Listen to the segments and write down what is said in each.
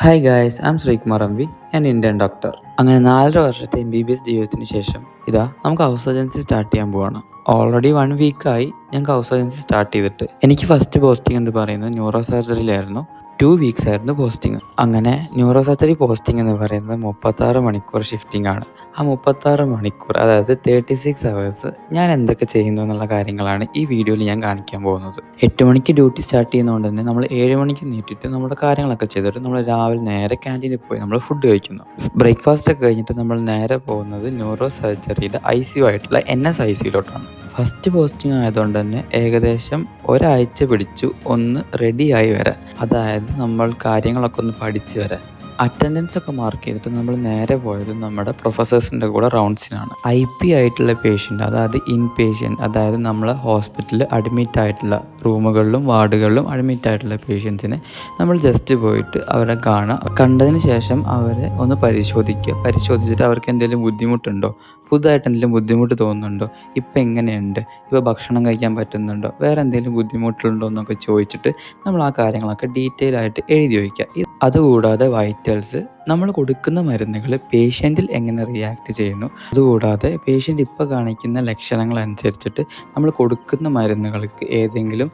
Hi guys, ഐം Sreekumar M V, ഞാൻ Indian doctor. അങ്ങനെ 4.5 വർഷത്തെ MBBS ജീവിതത്തിന് ശേഷം നമുക്ക് ഹൗസ് സർജൻസി സ്റ്റാർട്ട് ചെയ്യാൻ പോവാണ്. ഓൾറെഡി 1 വീക്കായി ഞങ്ങൾക്ക് ഹൗസ് സർജൻസി സ്റ്റാർട്ട് ചെയ്തിട്ട്. എനിക്ക് ഫസ്റ്റ് പോസ്റ്റിംഗ് എന്ന് പറയുന്നത് ന്യൂറോ സർജറിയിലായിരുന്നു. 2 വീക്സ് ആയിരുന്നു പോസ്റ്റിംഗ്. അങ്ങനെ ന്യൂറോ സർജറി പോസ്റ്റിംഗ് എന്ന് പറയുന്നത് 36 മണിക്കൂർ ഷിഫ്റ്റിംഗ് ആണ്. ആ 36 മണിക്കൂർ, അതായത് 36 അവേഴ്സ് ഞാൻ എന്തൊക്കെ ചെയ്യുന്നു എന്നുള്ള കാര്യങ്ങളാണ് ഈ വീഡിയോയിൽ ഞാൻ കാണിക്കാൻ പോകുന്നത്. 8 മണിക്ക് ഡ്യൂട്ടി സ്റ്റാർട്ട് ചെയ്യുന്നതുകൊണ്ട് തന്നെ നമ്മൾ 7 മണിക്ക് നീട്ടിയിട്ട് നമ്മുടെ കാര്യങ്ങളൊക്കെ ചെയ്തിട്ട് നമ്മൾ രാവിലെ നേരെ ക്യാൻറ്റീനിൽ പോയി നമ്മൾ ഫുഡ് കഴിക്കുന്നു. ബ്രേക്ക്ഫാസ്റ്റ് ഒക്കെ കഴിഞ്ഞിട്ട് നമ്മൾ നേരെ പോകുന്നത് ന്യൂറോ സർജറിയുടെ ICU ആയിട്ടുള്ള NSICUലോട്ടാണ്. ഫസ്റ്റ് പോസ്റ്റിംഗ് ആയതുകൊണ്ട് തന്നെ ഏകദേശം ഒരാഴ്ച പിടിച്ചു ഒന്ന് റെഡിയായി വരാൻ, അതായത് നമ്മൾ കാര്യങ്ങളൊക്കെ ഒന്ന് പഠിച്ചു വരാൻ. അറ്റൻഡൻസ് ഒക്കെ മാർക്ക് ചെയ്തിട്ട് നമ്മൾ നേരെ പോയത് നമ്മുടെ പ്രൊഫസേഴ്സിൻ്റെ കൂടെ റൗണ്ട്സിനാണ്. IP ആയിട്ടുള്ള പേഷ്യൻ്റ്, അതായത് ഇൻ പേഷ്യൻ്റ്, അതായത് നമ്മൾ ഹോസ്പിറ്റലിൽ അഡ്മിറ്റ് ആയിട്ടുള്ള റൂമുകളിലും വാർഡുകളിലും അഡ്മിറ്റ് ആയിട്ടുള്ള പേഷ്യൻസിനെ നമ്മൾ ജസ്റ്റ് പോയിട്ട് അവരെ കാണുക. കണ്ടതിന് ശേഷം അവരെ ഒന്ന് പരിശോധിച്ചിട്ട് അവർക്ക് എന്തെങ്കിലും ബുദ്ധിമുട്ടുണ്ടോ, പുതുതായിട്ട് എന്തെങ്കിലും ബുദ്ധിമുട്ട് തോന്നുന്നുണ്ടോ, ഇപ്പം എങ്ങനെയുണ്ട്, ഇപ്പോൾ ഭക്ഷണം കഴിക്കാൻ പറ്റുന്നുണ്ടോ, വേറെ എന്തെങ്കിലും ബുദ്ധിമുട്ടുണ്ടോ എന്നൊക്കെ ചോദിച്ചിട്ട് നമ്മൾ ആ കാര്യങ്ങളൊക്കെ ഡീറ്റെയിൽ ആയിട്ട് എഴുതി വയ്ക്കുക. അതുകൂടാതെ വൈറ്റൽസ്, നമ്മൾ കൊടുക്കുന്ന മരുന്നുകൾ പേഷ്യൻറ്റിൽ എങ്ങനെ റിയാക്ട് ചെയ്യുന്നു, അതുകൂടാതെ പേഷ്യൻ്റ് ഇപ്പോൾ കാണിക്കുന്ന ലക്ഷണങ്ങൾ അനുസരിച്ചിട്ട് നമ്മൾ കൊടുക്കുന്ന മരുന്നുകൾക്ക് ഏതെങ്കിലും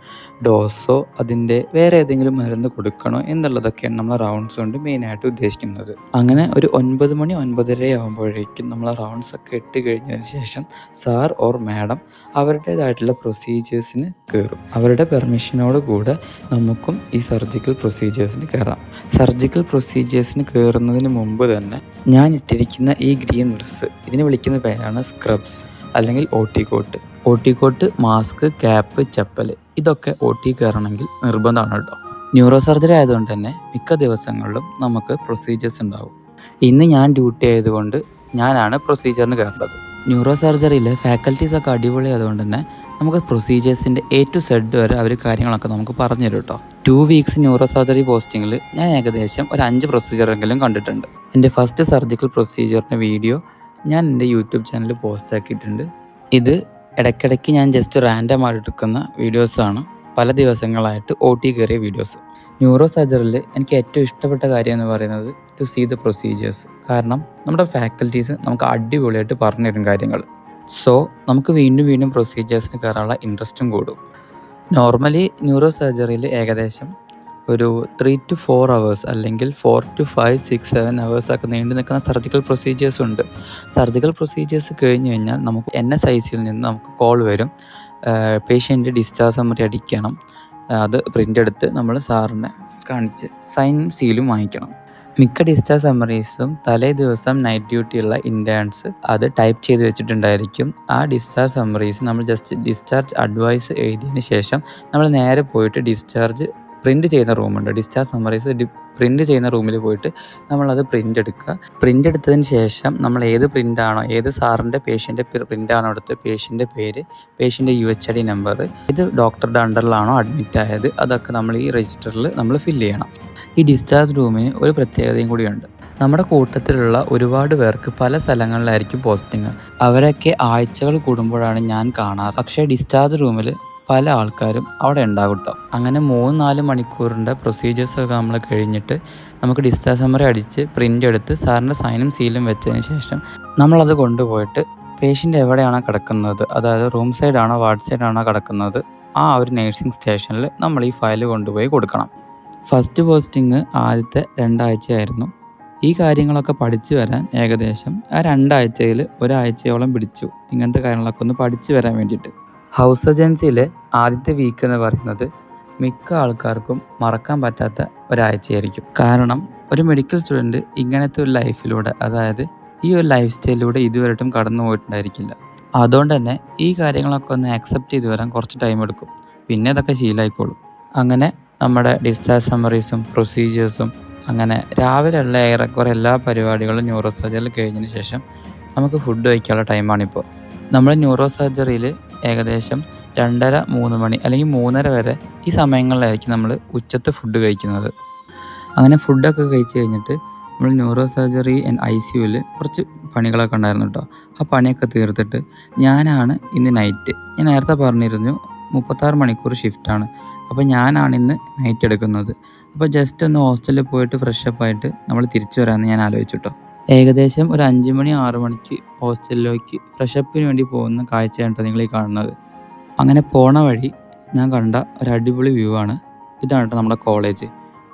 ഡോസോ അതിൻ്റെ വേറെ ഏതെങ്കിലും മരുന്ന് കൊടുക്കണോ എന്നുള്ളതൊക്കെയാണ് നമ്മൾ റൗണ്ട്സ് കൊണ്ട് മെയിനായിട്ട് ഉദ്ദേശിക്കുന്നത്. അങ്ങനെ ഒരു 9 മണി 9:30 ആകുമ്പോഴേക്കും നമ്മൾ റൗണ്ട്സ് ഒക്കെ ഇട്ട് കഴിഞ്ഞതിന് ശേഷം സാർ ഓർ മാഡം അവരുടേതായിട്ടുള്ള പ്രൊസീജിയേഴ്സിന് കയറും. അവരുടെ പെർമിഷനോട് കൂടെ നമുക്കും ഈ സർജിക്കൽ പ്രൊസീജിയേഴ്സിന് കയറാം. സർജിക്കൽ പ്രൊസീജിയേഴ്സിന് കയറുന്നതിന് മുമ്പ് തന്നെ ഞാൻ ഇട്ടിരിക്കുന്ന ഈ ഗ്രീൻ ഡ്രസ്സ്, ഇതിനെ വിളിക്കുന്ന പേരാണ് സ്ക്രബ്സ് അല്ലെങ്കിൽ OT coat, mask, cap, chappal, ഇതൊക്കെ OT കയറണമെങ്കിൽ നിർബന്ധമാണ് കേട്ടോ. ന്യൂറോ സർജറി ആയതുകൊണ്ട് തന്നെ മിക്ക ദിവസങ്ങളിലും നമുക്ക് പ്രൊസീജിയേഴ്സ് ഉണ്ടാവും. ഇന്ന് ഞാൻ ഡ്യൂട്ടി ആയതുകൊണ്ട് ഞാനാണ് പ്രൊസീജിയറിന് കയറേണ്ടത്. ന്യൂറോ സർജറിയിലെ ഫാക്കൽറ്റീസ് ഒക്കെ അടിപൊളി ആയതുകൊണ്ട് തന്നെ നമുക്ക് പ്രൊസീജിയേഴ്സിൻ്റെ A to Z വരെ അവർ കാര്യങ്ങളൊക്കെ നമുക്ക് പറഞ്ഞു തരും കേട്ടോ. 2 വീക്സ് ന്യൂറോ സർജറി പോസ്റ്റിങ്ങിൽ ഞാൻ ഏകദേശം ഒരു 5 പ്രൊസീജിയറെങ്കിലും കണ്ടിട്ടുണ്ട്. എൻ്റെ ഫസ്റ്റ് സർജിക്കൽ പ്രൊസീജിയറിൻ്റെ വീഡിയോ ഞാൻ എൻ്റെ യൂട്യൂബ് ചാനലിൽ പോസ്റ്റ് ആക്കിയിട്ടുണ്ട്. ഇത് ഇടയ്ക്കിടയ്ക്ക് ഞാൻ ജസ്റ്റ് റാൻഡമായിട്ട് എടുക്കുന്ന വീഡിയോസാണ്, പല ദിവസങ്ങളായിട്ട് OT കയറിയ വീഡിയോസ്. ന്യൂറോ സർജറിയിൽ എനിക്ക് ഏറ്റവും ഇഷ്ടപ്പെട്ട കാര്യം എന്ന് പറയുന്നത് ടു സീ ദ പ്രൊസീജിയേഴ്സ്. കാരണം നമ്മുടെ ഫാക്കൽറ്റീസ് നമുക്ക് അടിപൊളിയായിട്ട് പറഞ്ഞു തരും കാര്യങ്ങൾ. സോ നമുക്ക് വീണ്ടും പ്രൊസീജിയേഴ്സിന് കയറാനുള്ള ഇൻട്രസ്റ്റും കൂടും. നോർമലി ന്യൂറോ സർജറിയിൽ ഏകദേശം ഒരു 3 to 4 അവേഴ്സ് അല്ലെങ്കിൽ 4 to 5, 6, 7 അവേഴ്സ് ഒക്കെ നീണ്ടു നിൽക്കുന്ന സർജിക്കൽ പ്രൊസീജിയേഴ്സ് ഉണ്ട്. സർജിക്കൽ പ്രൊസീജിയേഴ്സ് കഴിഞ്ഞ് കഴിഞ്ഞാൽ നമുക്ക് NSICUയിൽ നിന്ന് നമുക്ക് കോൾ വരും, പേഷ്യൻ്റ് ഡിസ്ചാർജ് സമ്മറി അടിക്കണം. അത് പ്രിൻ്റ് എടുത്ത് നമ്മൾ സാറിനെ കാണിച്ച് സൈനും സീലും വാങ്ങിക്കണം. മിക്ക ഡിസ്ചാർജ് സമ്മറീസും തലേ ദിവസം നൈറ്റ് ഡ്യൂട്ടിയുള്ള ഇൻറ്റേൺസ് അത് ടൈപ്പ് ചെയ്ത് വെച്ചിട്ടുണ്ടായിരിക്കും. ആ ഡിസ്ചാർജ് സമ്മറീസ് നമ്മൾ ജസ്റ്റ് ഡിസ്ചാർജ് അഡ്വൈസ് എഴുതിയതിന് ശേഷം നമ്മൾ നേരെ പോയിട്ട് ഡിസ്ചാർജ് പ്രിൻറ്റ് ചെയ്യുന്ന റൂമുണ്ട്, ഡിസ്ചാർജ് സമ്മറീസ് പ്രിൻറ്റ് ചെയ്യുന്ന റൂമിൽ പോയിട്ട് നമ്മളത് പ്രിൻ്റ് എടുക്കുക. പ്രിൻ്റ് എടുത്തതിന് ശേഷം നമ്മൾ ഏത് പ്രിൻ്റാണോ, ഏത് സാറിൻ്റെ പേഷ്യൻ്റെ പ്രിൻ്റാണോ എടുത്ത് പേഷ്യൻ്റെ പേര്, പേഷ്യൻ്റെ UHID നമ്പർ, ഇത് ഡോക്ടറുടെ അണ്ടറിലാണോ അഡ്മിറ്റ് ആയത്, അതൊക്കെ നമ്മൾ ഈ രജിസ്റ്ററിൽ നമ്മൾ ഫില്ല് ചെയ്യണം. ഈ ഡിസ്ചാർജ് റൂമിന് ഒരു പ്രത്യേകതയും കൂടിയുണ്ട്. നമ്മുടെ കൂട്ടത്തിലുള്ള ഒരുപാട് പേർക്ക് പല സ്ഥലങ്ങളിലായിരിക്കും പോസ്റ്റിങ്. അവരൊക്കെ ആഴ്ചകൾ കൂടുമ്പോഴാണ് ഞാൻ കാണാറ്. പക്ഷേ ഡിസ്ചാർജ് റൂമിൽ പല ആൾക്കാരും അവിടെ ഉണ്ടാകും കേട്ടോ. അങ്ങനെ 3-4 മണിക്കൂറിൻ്റെ പ്രൊസീജിയേഴ്സൊക്കെ നമ്മൾ കഴിഞ്ഞിട്ട് നമുക്ക് ഡിസ്ചാർജ് സമ്മറി അടിച്ച് പ്രിൻ്റ് എടുത്ത് സാറിൻ്റെ സൈനും സീലും വെച്ചതിന് ശേഷം നമ്മളത് കൊണ്ടുപോയിട്ട് പേഷ്യൻ്റ് എവിടെയാണോ കിടക്കുന്നത്, അതായത് റൂം സൈഡാണോ വാർഡ് സൈഡാണോ കിടക്കുന്നത്, ആ ഒരു നേഴ്സിംഗ് സ്റ്റേഷനിൽ നമ്മൾ ഈ ഫയൽ കൊണ്ടുപോയി കൊടുക്കണം. ഫസ്റ്റ് പോസ്റ്റിംഗ് ആദ്യത്തെ 2 ആഴ്ചയായിരുന്നു. ഈ കാര്യങ്ങളൊക്കെ പഠിച്ചു വരാൻ ഏകദേശം ആ 2 ആഴ്ചയിൽ ഒരാഴ്ചയോളം പിടിച്ചു, ഇങ്ങനത്തെ കാര്യങ്ങളൊക്കെ ഒന്ന് പഠിച്ചു വരാൻ വേണ്ടിയിട്ട്. ഹൗസ് സർജൻസിയിലെ ആദ്യത്തെ വീക്ക് എന്ന് പറയുന്നത് മിക്ക ആൾക്കാർക്കും മറക്കാൻ പറ്റാത്ത ഒരാഴ്ചയായിരിക്കും. കാരണം ഒരു മെഡിക്കൽ സ്റ്റുഡൻറ്റ് ഇങ്ങനത്തെ ഒരു ലൈഫിലൂടെ, അതായത് ഈ ഒരു ലൈഫ് സ്റ്റൈലിലൂടെ ഇതുവരെയായിട്ടും കടന്നു പോയിട്ടുണ്ടായിരിക്കില്ല. അതുകൊണ്ട് തന്നെ ഈ കാര്യങ്ങളൊക്കെ ഒന്ന് ആക്സെപ്റ്റ് ചെയ്ത് വരാൻ കുറച്ച് ടൈം എടുക്കും, പിന്നെ അതൊക്കെ ശീലമായിക്കോളും. അങ്ങനെ നമ്മുടെ ഡിസ്ചാർജ് സമ്മറീസും പ്രൊസീജിയേഴ്സും അങ്ങനെ രാവിലെയുള്ള ഏറെക്കുറെ എല്ലാ പരിപാടികളും ന്യൂറോ സർജറിയിൽ കഴിഞ്ഞതിന് ശേഷം നമുക്ക് ഫുഡ് കഴിക്കാനുള്ള ടൈമാണിപ്പോൾ. നമ്മൾ ന്യൂറോ സർജറിയിൽ ഏകദേശം 2:30-3 മണി അല്ലെങ്കിൽ 3:30 വരെ ഈ സമയങ്ങളിലായിരിക്കും നമ്മൾ ഉച്ചത്തെ ഫുഡ് കഴിക്കുന്നത്. അങ്ങനെ ഫുഡൊക്കെ കഴിച്ച് കഴിഞ്ഞിട്ട് നമ്മൾ ന്യൂറോ സർജറി ICUവിൽ കുറച്ച് പണികളൊക്കെ ഉണ്ടായിരുന്നു കേട്ടോ. ആ പണിയൊക്കെ തീർത്തിട്ട് ഞാനാണ് ഇന്ന് നൈറ്റ്, ഞാൻ നേരത്തെ പറഞ്ഞിരുന്നു 36 മണിക്കൂർ ഷിഫ്റ്റാണ്, അപ്പോൾ ഞാനാണ് ഇന്ന് നൈറ്റ് എടുക്കുന്നത്. അപ്പോൾ ജസ്റ്റ് ഒന്ന് ഹോസ്റ്റലിൽ പോയിട്ട് ഫ്രഷപ്പ് ആയിട്ട് നമ്മൾ തിരിച്ചു വരാമെന്ന് ഞാൻ ആലോചിച്ചു കേട്ടോ. ഏകദേശം ഒരു 5 മണി 6 മണിക്ക് ഹോസ്റ്റലിലേക്ക് ഫ്രഷപ്പിന് വേണ്ടി പോകുന്ന കാഴ്ചയാണ് കേട്ടോ നിങ്ങൾ ഈ കാണുന്നത്. അങ്ങനെ പോണ വഴി ഞാൻ കണ്ട ഒരു അടിപൊളി വ്യൂ ആണ്. ഇതാണ് കേട്ടോ നമ്മുടെ കോളേജ്.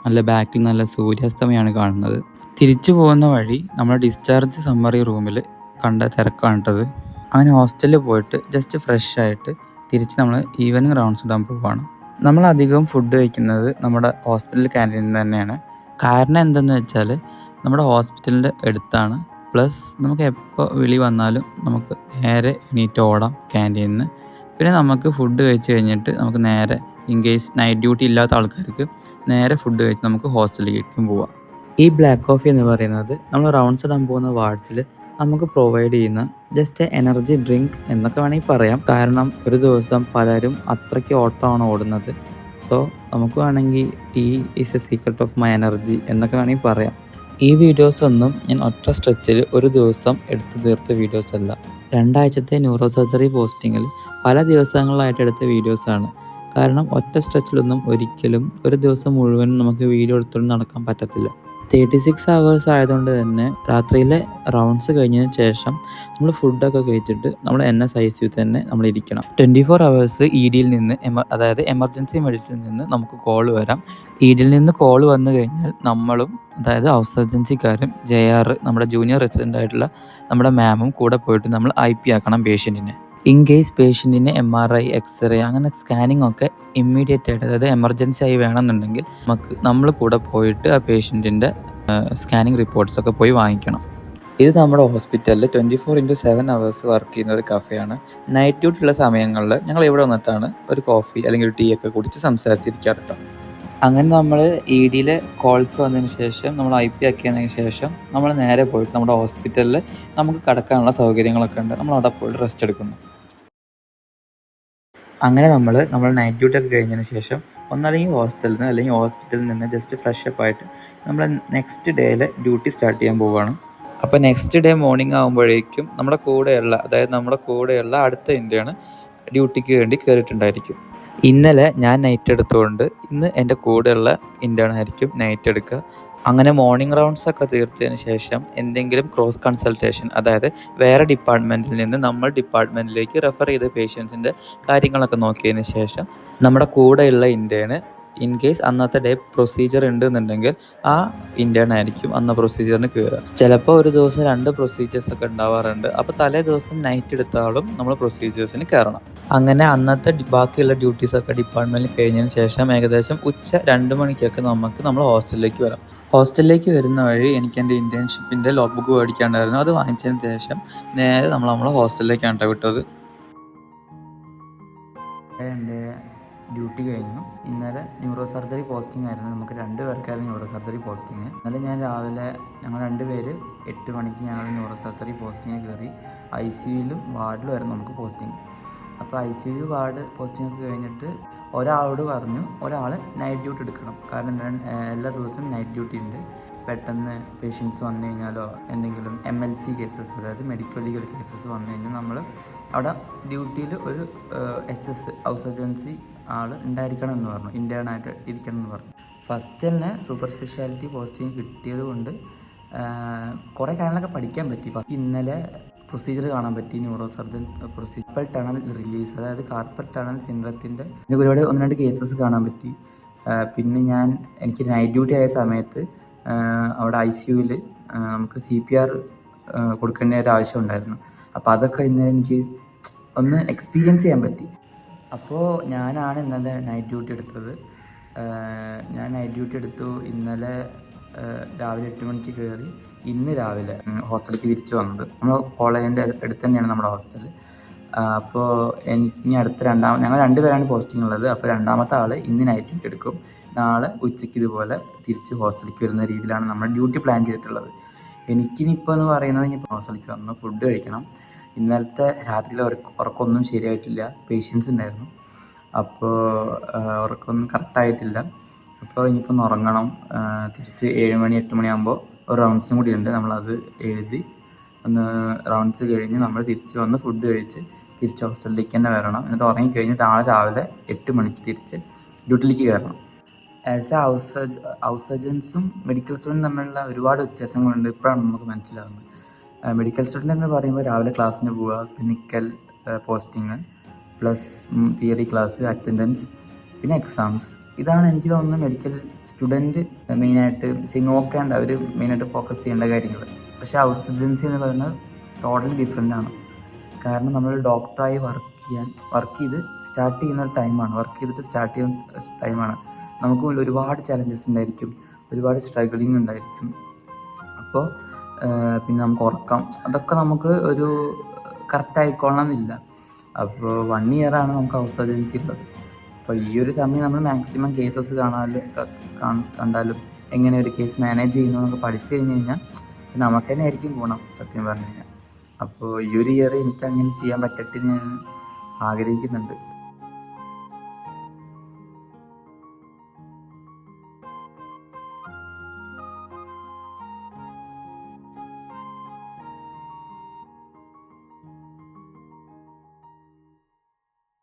നല്ല ബാക്കിൽ നല്ല സൂര്യാസ്തമയമാണ് കാണുന്നത്. തിരിച്ചു പോകുന്ന വഴി നമ്മുടെ ഡിസ്ചാർജ് സമ്മറി റൂമിൽ കണ്ട തിരക്കാണ് കേട്ടത്. അങ്ങനെ ഹോസ്റ്റലിൽ പോയിട്ട് ജസ്റ്റ് ഫ്രഷ് ആയിട്ട് തിരിച്ച് നമ്മൾ ഈവനിങ് റൗണ്ട്സ് ഇടാൻ പോവുകയാണ്. നമ്മളധികം ഫുഡ് കഴിക്കുന്നത് നമ്മുടെ ഹോസ്പിറ്റൽ ക്യാൻറ്റീനിൽ നിന്ന് തന്നെയാണ്. കാരണം എന്തെന്ന് വെച്ചാൽ നമ്മുടെ ഹോസ്പിറ്റലിൻ്റെ അടുത്താണ്. പ്ലസ് നമുക്ക് എപ്പോൾ വിളി വന്നാലും നമുക്ക് നേരെ എണീറ്റ് ഓടാം ക്യാൻറ്റീനിൽ നിന്ന്. പിന്നെ നമുക്ക് ഫുഡ് കഴിച്ച് കഴിഞ്ഞിട്ട് നമുക്ക് നേരെ ഇൻ കേസ് നൈറ്റ് ഡ്യൂട്ടി ഇല്ലാത്ത ആൾക്കാർക്ക് നേരെ ഫുഡ് കഴിച്ച് നമുക്ക് ഹോസ്റ്റലിലേക്കും പോവാം. ഈ ബ്ലാക്ക് കോഫി എന്ന് പറയുന്നത് നമ്മൾ റൗണ്ട്സ് ഇടാൻ പോകുന്ന വാർഡ്സിൽ നമുക്ക് പ്രൊവൈഡ് ചെയ്യുന്ന ജസ്റ്റ് എനർജി ഡ്രിങ്ക് എന്നൊക്കെ വേണമെങ്കിൽ പറയാം. കാരണം ഒരു ദിവസം പലരും അത്രയ്ക്ക് ഓട്ടമാണ് ഓടുന്നത്. സോ നമുക്ക് വേണമെങ്കിൽ tea is a secret of my energy എന്നൊക്കെ വേണമെങ്കിൽ പറയാം. ഈ വീഡിയോസ് ഒന്നും ഞാൻ ഒറ്റ സ്ട്രെച്ചിൽ ഒരു ദിവസം എടുത്തു തീർത്ത വീഡിയോസ് അല്ല. 2 ആഴ്ചത്തെ ന്യൂറോ സർജറി പോസ്റ്റിങ്ങിൽ പല ദിവസങ്ങളായിട്ട് എടുത്ത വീഡിയോസാണ്. കാരണം ഒറ്റ സ്ട്രെച്ചിലൊന്നും ഒരിക്കലും ഒരു ദിവസം മുഴുവനും നമുക്ക് വീഡിയോ എടുത്തുകൊണ്ട് നടക്കാൻ പറ്റത്തില്ല. 36 hours ആയതുകൊണ്ട് തന്നെ രാത്രിയിലെ റൗണ്ട്സ് കഴിഞ്ഞതിന് ശേഷം നമ്മൾ ഫുഡൊക്കെ കഴിച്ചിട്ട് നമ്മൾ NSICU തന്നെ നമ്മൾ ഇരിക്കണം. 24 hours EDയിൽ നിന്ന് അതായത് എമർജൻസി മെഡിസിനിൽ നിന്ന് നമുക്ക് കോൾ വരാം. EDയിൽ നിന്ന് കോൾ വന്നു കഴിഞ്ഞാൽ നമ്മളും അതായത് ഹൗസ് സർജൻസിക്കാരും JR നമ്മുടെ ജൂനിയർ റെസിഡൻ്റ് ആയിട്ടുള്ള നമ്മുടെ മാമും കൂടെ പോയിട്ട് നമ്മൾ IP ആക്കണം പേഷ്യൻറ്റിനെ. ഇൻ കേസ് പേഷ്യൻറ്റിന് MRI എക്സ്റേ അങ്ങനെ സ്കാനിങ് ഒക്കെ ഇമ്മീഡിയറ്റ് ആയിട്ട് അതായത് എമർജൻസി ആയി വേണമെന്നുണ്ടെങ്കിൽ നമ്മൾ കൂടെ പോയിട്ട് ആ പേഷ്യൻറ്റിൻ്റെ സ്കാനിങ് റിപ്പോർട്ട്സൊക്കെ പോയി വാങ്ങിക്കണം. ഇത് നമ്മുടെ ഹോസ്പിറ്റലിൽ 24/7 hours വർക്ക് ചെയ്യുന്ന ഒരു കഫേയാണ്. നൈറ്റ് ഡ്യൂട്ടി ഉള്ള സമയങ്ങളിൽ ഞങ്ങൾ ഇവിടെ വന്നിട്ടാണ് ഒരു കോഫി അല്ലെങ്കിൽ ഒരു ടീ ഒക്കെ കുടിച്ച് സംസാരിച്ചിരിക്കാറുണ്ട്. അങ്ങനെ നമ്മൾ EDയിലെ കോൾസ് വന്നതിന് ശേഷം നമ്മൾ IP ആക്കിയതിന് ശേഷം നമ്മൾ നേരെ പോയിട്ട് നമ്മുടെ ഹോസ്പിറ്റലിൽ നമുക്ക് കിടക്കാനുള്ള സൗകര്യങ്ങളൊക്കെ ഉണ്ട്. നമ്മൾ അവിടെ പോയിട്ട് റെസ്റ്റ് എടുക്കുന്നു. അങ്ങനെ നമ്മൾ നൈറ്റ് ഡ്യൂട്ടി ഒക്കെ കഴിഞ്ഞതിന് ശേഷം ഒന്നല്ലെങ്കിൽ ഹോസ്റ്റലിൽ നിന്ന് അല്ലെങ്കിൽ ഹോസ്പിറ്റലിൽ നിന്ന് ജസ്റ്റ് ഫ്രഷപ്പ് ആയിട്ട് നമ്മൾ നെക്സ്റ്റ് ഡേയിലെ ഡ്യൂട്ടി സ്റ്റാർട്ട് ചെയ്യാൻ പോവുകയാണ്. അപ്പോൾ നെക്സ്റ്റ് ഡേ മോർണിംഗ് ആകുമ്പോഴേക്കും നമ്മുടെ കൂടെയുള്ള അടുത്ത ഇന്ത്യയാണ് ഡ്യൂട്ടിക്ക് വേണ്ടി കയറിയിട്ടുണ്ടായിരിക്കും. ഇന്നലെ ഞാൻ നൈറ്റ് എടുത്തുകൊണ്ട് ഇന്ന് എൻ്റെ കൂടെയുള്ള ഇന്ത്യൻ ആയിരിക്കും നൈറ്റ് എടുക്കുക. അങ്ങനെ മോർണിംഗ് റൗണ്ട്സ് ഒക്കെ തീർത്തതിന് ശേഷം എന്തെങ്കിലും ക്രോസ് കൺസൾട്ടേഷൻ അതായത് വേറെ ഡിപ്പാർട്ട്മെൻറ്റിൽ നിന്ന് നമ്മൾ ഡിപ്പാർട്ട്മെൻറ്റിലേക്ക് റെഫർ ചെയ്ത പേഷ്യൻസിൻ്റെ കാര്യങ്ങളൊക്കെ നോക്കിയതിന് ശേഷം നമ്മുടെ കൂടെയുള്ള ഇന്ത്യന് ഇൻ കേസ് അന്നത്തെ ഡേ പ്രൊസീജിയർ ഉണ്ടെന്നുണ്ടെങ്കിൽ ആ ഇന്ത്യൻ ആയിരിക്കും അന്ന പ്രൊസീജിയറിന് കയറുക. ചിലപ്പോൾ ഒരു ദിവസം 2 പ്രൊസീജിയേഴ്സൊക്കെ ഉണ്ടാവാറുണ്ട്. അപ്പോൾ തലേ ദിവസം നൈറ്റ് എടുത്താലും നമ്മൾ പ്രൊസീജിയേഴ്സിന് കയറണം. അങ്ങനെ അന്നത്തെ ബാക്കിയുള്ള ഡ്യൂട്ടീസൊക്കെ ഡിപ്പാർട്ട്മെൻറ്റിൽ കഴിഞ്ഞതിന് ശേഷം ഏകദേശം ഉച്ച 2 മണിക്കൊക്കെ നമ്മൾ ഹോസ്റ്റലിലേക്ക് വരാം. ഹോസ്റ്റലിലേക്ക് വരുന്ന വഴി എനിക്ക് എൻ്റെ ഇൻറ്റേൺഷിപ്പിൻ്റെ ലോഗ് ബുക്ക് മേടിക്കാണ്ടായിരുന്നു. അത് വാങ്ങിച്ചതിന് ശേഷം നേരെ നമ്മളെ ഹോസ്റ്റലിലേക്കാണ് കേട്ടോ വിട്ടത്. എൻ്റെ ഡ്യൂട്ടി കഴിഞ്ഞു. ഇന്നലെ ന്യൂറോ സർജറി പോസ്റ്റിംഗ് ആയിരുന്നു. നമുക്ക് 2 പേർക്കായിരുന്നു ന്യൂറോ സർജറി പോസ്റ്റിങ്. ഇന്നലെ ഞങ്ങൾ 2 പേര് 8 മണിക്ക് ഞങ്ങൾ ന്യൂറോ സർജറി പോസ്റ്റിങ്ങിന് കയറി. ICUയിലും വാർഡിലും ആയിരുന്നു നമുക്ക് പോസ്റ്റിംഗ്. അപ്പോൾ ICU വാർഡ് പോസ്റ്റിംഗ് ഒക്കെ കഴിഞ്ഞിട്ട് ഒരാളോട് പറഞ്ഞു ഒരാൾ നൈറ്റ് ഡ്യൂട്ടി എടുക്കണം. കാരണം എല്ലാ ദിവസവും നൈറ്റ് ഡ്യൂട്ടി ഉണ്ട്. പെട്ടെന്ന് പേഷ്യൻസ് വന്നു കഴിഞ്ഞാലോ എന്തെങ്കിലും MLC കേസസ് അതായത് മെഡിക്കൽ ലീഗൽ കേസസ് വന്നു കഴിഞ്ഞാൽ നമ്മൾ അവിടെ ഡ്യൂട്ടിയിൽ ഒരു HS ഹൗസ് സർജൻസി ആൾ ഉണ്ടായിരിക്കണം എന്ന് പറഞ്ഞു. ഇൻറ്റേണായിട്ട് ഇരിക്കണം എന്ന് പറഞ്ഞു. ഫസ്റ്റ് തന്നെ സൂപ്പർ സ്പെഷ്യാലിറ്റി പോസ്റ്റിംഗ് കിട്ടിയത് കൊണ്ട് കുറേ കാര്യങ്ങളൊക്കെ പഠിക്കാൻ പറ്റി. ഇന്നലെ പ്രൊസീജിയർ കാണാൻ പറ്റി. Neuro surgeon carpal tunnel release അതായത് കാർപ്പൽ ടണൽ സിൻഡ്രത്തിൻ്റെ ഒരുപാട് 1-2 കേസസ് കാണാൻ പറ്റി. പിന്നെ എനിക്ക് നൈറ്റ് ഡ്യൂട്ടി ആയ സമയത്ത് അവിടെ ICUയിൽ നമുക്ക് CPR കൊടുക്കേണ്ട ഒരു ആവശ്യം ഉണ്ടായിരുന്നു. അപ്പോൾ അതൊക്കെ ഇന്നലെ എനിക്ക് ഒന്ന് എക്സ്പീരിയൻസ് ചെയ്യാൻ പറ്റി. അപ്പോൾ ഞാനാണ് ഇന്നലെ നൈറ്റ് ഡ്യൂട്ടി എടുത്തത്. ഞാൻ നൈറ്റ് ഡ്യൂട്ടി എടുത്തു. ഇന്നലെ രാവിലെ 8 മണിക്ക് കയറി. ഇന്ന് രാവിലെ ഹോസ്റ്റലിലേക്ക് തിരിച്ചു വന്നത്. നമ്മൾ കോളേജിൻ്റെ അടുത്ത് തന്നെയാണ് നമ്മുടെ ഹോസ്റ്റൽ. അപ്പോൾ ഇനി ഞങ്ങൾ 2 പേരാണ് പോസ്റ്റിംഗ് ഉള്ളത്. അപ്പോൾ 2ാമത്തെ ആൾ ഇന്ന് നൈറ്റ് ഡ്യൂട്ടി എടുക്കും. നാളെ ഉച്ചയ്ക്ക് ഇതുപോലെ തിരിച്ച് ഹോസ്റ്റലിലേക്ക് വരുന്ന രീതിയിലാണ് നമ്മൾ ഡ്യൂട്ടി പ്ലാൻ ചെയ്തിട്ടുള്ളത്. എനിക്കിനിപ്പോൾ എന്ന് പറയുന്നത് ഇനിയിപ്പോൾ ഹോസ്റ്റലിലേക്ക് വന്ന് ഫുഡ് കഴിക്കണം. ഇന്നലത്തെ രാത്രിയിലെ ഉറക്കമൊന്നും ശരിയായിട്ടില്ല. പേഷ്യൻസ് ഉണ്ടായിരുന്നു. അപ്പോൾ ഉറക്കമൊന്നും കറക്റ്റായിട്ടില്ല. അപ്പോൾ ഇനിയിപ്പോൾ ഒന്ന് ഉറങ്ങണം. തിരിച്ച് 7 മണി 8 മണിയാകുമ്പോൾ ഒരു റൗണ്ട്സും കൂടി ഉണ്ട്. നമ്മളത് എഴുതി ഒന്ന് റൗണ്ട്സ് കഴിഞ്ഞ് നമ്മൾ തിരിച്ച് വന്ന് ഫുഡ് കഴിച്ച് തിരിച്ച് ഹോസ്റ്റലിലേക്ക് തന്നെ വരണം. എന്നിട്ട് ഉറങ്ങിക്കഴിഞ്ഞ് നാളെ രാവിലെ 8 മണിക്ക് തിരിച്ച് ഡ്യൂട്ടിയിലേക്ക് കയറണം. ആസ് എ ഹൗസ് സർജൻസും മെഡിക്കൽ സ്റ്റുഡൻറ്റും തമ്മിലുള്ള ഒരുപാട് വ്യത്യാസങ്ങളുണ്ട്. ഇപ്പോഴാണ് നമുക്ക് മനസ്സിലാകുന്നത്. മെഡിക്കൽ സ്റ്റുഡൻ്റ് എന്ന് പറയുമ്പോൾ രാവിലെ ക്ലാസ്സിന് പോവുക, clinical posting plus theory class, attendance, പിന്നെ എക്സാംസ്. ഇതാണ് എനിക്ക് തോന്നുന്നത് മെഡിക്കൽ സ്റ്റുഡൻറ്റ് മെയിനായിട്ട് നോക്കേണ്ട, അവർ മെയിനായിട്ട് ഫോക്കസ് ചെയ്യേണ്ട കാര്യങ്ങൾ. പക്ഷേ ഹൗസ് സർജൻസി എന്ന് പറയുന്നത് ടോട്ടലി ഡിഫറെൻ്റ് ആണ്. കാരണം നമ്മൾ ഡോക്ടറായി വർക്ക് ചെയ്ത് സ്റ്റാർട്ട് ചെയ്യുന്ന ഒരു ടൈമാണ്, വർക്ക് ചെയ്തിട്ട് സ്റ്റാർട്ട് ചെയ്യുന്ന ടൈമാണ്. നമുക്ക് മുന്നിൽ ഒരുപാട് ചലഞ്ചസ് ഉണ്ടായിരിക്കും, ഒരുപാട് സ്ട്രഗിളിങ് ഉണ്ടായിരിക്കും. അപ്പോൾ പിന്നെ നമുക്ക് ഉറക്കം, അതൊക്കെ നമുക്ക് ഒരു കറക്റ്റ് ആയിക്കൊള്ളണമെന്നില്ല. അപ്പോൾ 1 ഇയറാണ് നമുക്ക് ഹൗസ് സർജൻസി ഉള്ളത്. അപ്പോൾ ഈ ഒരു സമയം നമ്മൾ മാക്സിമം കേസസ് കണ്ടാലും എങ്ങനെ ഒരു കേസ് മാനേജ് ചെയ്യുന്നു എന്നൊക്കെ പഠിച്ചു കഴിഞ്ഞ് കഴിഞ്ഞാൽ നമുക്ക് തന്നെ ആയിരിക്കും ഗുണം, സത്യം പറഞ്ഞു കഴിഞ്ഞാൽ. അപ്പോൾ ഈ ഒരു ഇയർ എനിക്ക് അങ്ങനെ ചെയ്യാൻ പറ്റട്ടെ ഞാൻ ആഗ്രഹിക്കുന്നുണ്ട്.